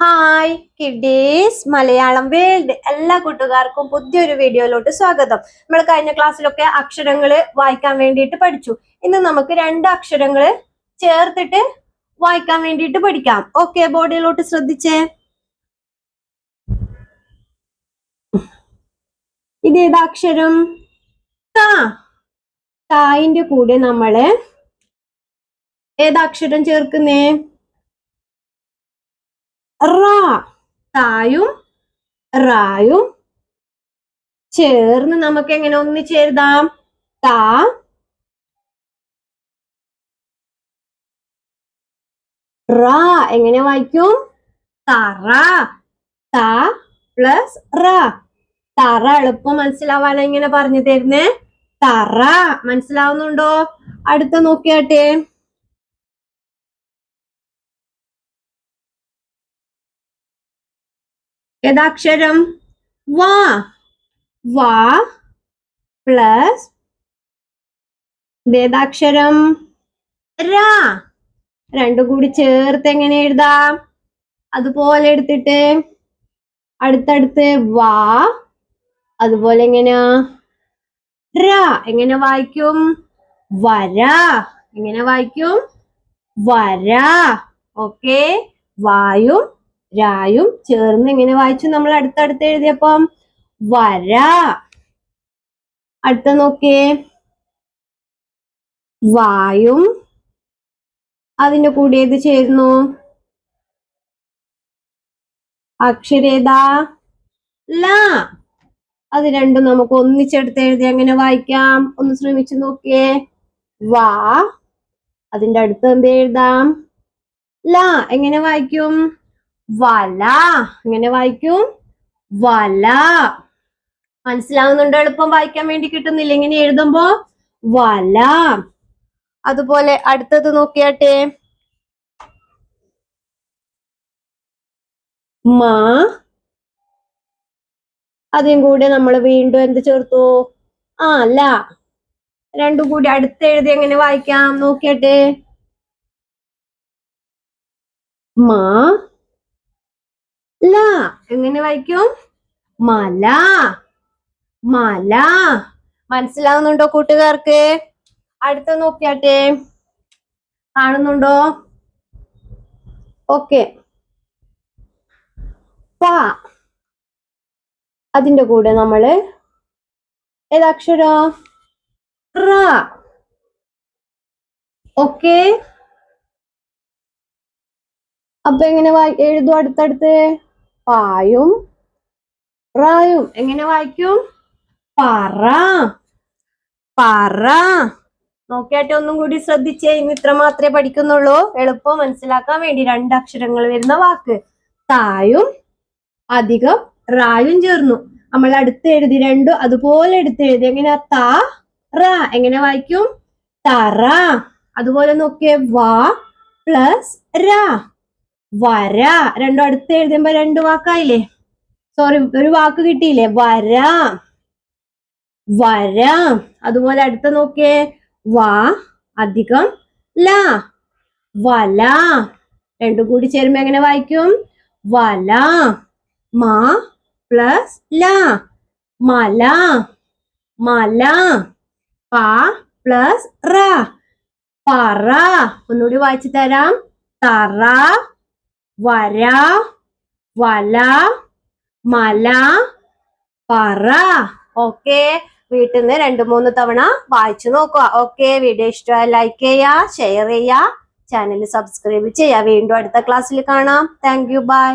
Hi kiddies Malayalam world എല്ലാ കൂട്ടുകാർക്കും പുതിയൊരു വീഡിയോയിലോട്ട് സ്വാഗതം. നമ്മൾ കഴിഞ്ഞ ക്ലാസ്സിലൊക്കെ അക്ഷരങ്ങൾ വായിക്കാൻ വേണ്ടിയിട്ട് പഠിച്ചു. ഇന്ന് നമുക്ക് 2 അക്ഷരങ്ങൾ ചേർത്തിട്ട് വായിക്കാൻ വേണ്ടിയിട്ട് പഠിക്കാം. ഓക്കെ, ബോർഡിലോട്ട് ശ്രദ്ധിച്ചേ. ഇതേതാ അക്ഷരം? താ. തായിന്റെ കൂടെ നമ്മള് ഏതാക്ഷരം ചേർക്കുന്നേ? റാ. തായും റായും ചേർന്ന് നമുക്ക് എങ്ങനെ ഒന്നിച്ചെഴുതാം? താ റാ. എങ്ങനെ വായിക്കും? തറ. ത പ്ലസ് റ. തറ. എളുപ്പം മനസ്സിലാവാനാ ഇങ്ങനെ പറഞ്ഞു തരുന്നേ. തറ. മനസ്സിലാവുന്നുണ്ടോ? അടുത്ത നോക്കിയാട്ടെ. ഏതാക്ഷരം? വാ. വാ പ്ലസ് ഏതാക്ഷരം? രാ. രണ്ടും കൂടി ചേർത്ത് എങ്ങനെ എഴുതാം? അതുപോലെ എടുത്തിട്ട് അടുത്തടുത്ത് വാ. അതുപോലെ എങ്ങനെയാ? രാ. എങ്ങനെ വായിക്കും? വര. എങ്ങനെ വായിക്കും? വര. ഓക്കെ. വായും രായും ചേർന്ന് എങ്ങനെ വായിച്ചു നമ്മൾ അടുത്തടുത്ത് എഴുതിയപ്പം? വര. അടുത്ത നോക്കിയേ. വായും അതിന്റെ കൂടെ ഏത് ചേരുന്നു? അക്ഷരേതാ? ല. അത് രണ്ടും നമുക്ക് ഒന്നിച്ചെടുത്ത് എഴുതി എങ്ങനെ വായിക്കാം? ഒന്ന് ശ്രമിച്ചു നോക്കിയേ. വാ. അതിന്റെ അടുത്ത് എന്ത് എഴുതാം? ല. എങ്ങനെ വായിക്കും? വല. എങ്ങനെ വായിക്കും? വല. മനസ്സിലാവുന്നുണ്ടോ? എളുപ്പം വായിക്കാൻ വേണ്ടി കിട്ടുന്നില്ല ഇങ്ങനെ എഴുതുമ്പോ? വല. അതുപോലെ അടുത്തത് നോക്കിയാട്ടെ. മാ. അതിനും കൂടെ നമ്മൾ വീണ്ടും എന്ത് ചേർത്തു? ല. രണ്ടും കൂടി അടുത്ത് എഴുതി എങ്ങനെ വായിക്കാം? നോക്കിയാട്ടെ. മാ ല. എങ്ങനെ വായിക്കും? മല. മല. മനസ്സിലാവുന്നുണ്ടോ കൂട്ടുകാർക്ക്? അടുത്ത നോക്കിയാട്ടെ. കാണുന്നുണ്ടോ? ഓക്കെ. പ. അതിന്റെ കൂടെ നമ്മള് ഏതക്ഷരം? റ. ഓക്കെ. അപ്പൊ എങ്ങനെ എഴുതും അടുത്തടുത്ത്? പായും റായും. എങ്ങനെ വായിക്കും? പറ. പറ. നോക്കിയാട്ടെ. ഒന്നും കൂടി ശ്രദ്ധിച്ചേ. ഇന്ന് ഇത്ര മാത്രമേ പഠിക്കുന്നുള്ളൂ. എളുപ്പം മനസ്സിലാക്കാൻ വേണ്ടി 2 അക്ഷരങ്ങൾ വരുന്ന വാക്ക്. തായും അധികം റായും ചേർന്നു നമ്മൾ അടുത്ത് എഴുതി. രണ്ടും അതുപോലെ എടുത്ത് എഴുതി. എങ്ങനെയാ? താ റ. എങ്ങനെ വായിക്കും? തറ. അതുപോലെ നോക്കിയേ. വാ പ്ലസ് ര. വര. രണ്ടും അടുത്ത് എഴുതുമ്പോ 2 വാക്കായില്ലേ? സോറി, ഒരു വാക്ക് കിട്ടിയില്ലേ? വര. വര. അതുപോലെ അടുത്ത നോക്കിയേ. വാ അധികം ല. വല. രണ്ടും കൂടി ചേരുമ്പോ എങ്ങനെ വായിക്കും? വല. മാ പ്ലസ് ല. മല. മല. പ പ്ലസ് റ. പറ. ഒന്നുകൂടി വായിച്ചു തരാം. തറ, വര, വല, മല, പറ. ഓക്കെ. വീട്ടിൽ നിന്ന് 2-3 തവണ വായിച്ചു നോക്കുക. ഓക്കെ. വീഡിയോ ഇഷ്ടമായ ലൈക്ക് ചെയ്യുക, ഷെയർ ചെയ്യുക, ചാനൽ സബ്സ്ക്രൈബ് ചെയ്യുക. വീണ്ടും അടുത്ത ക്ലാസ്സിൽ കാണാം. Thank you. ബൈ.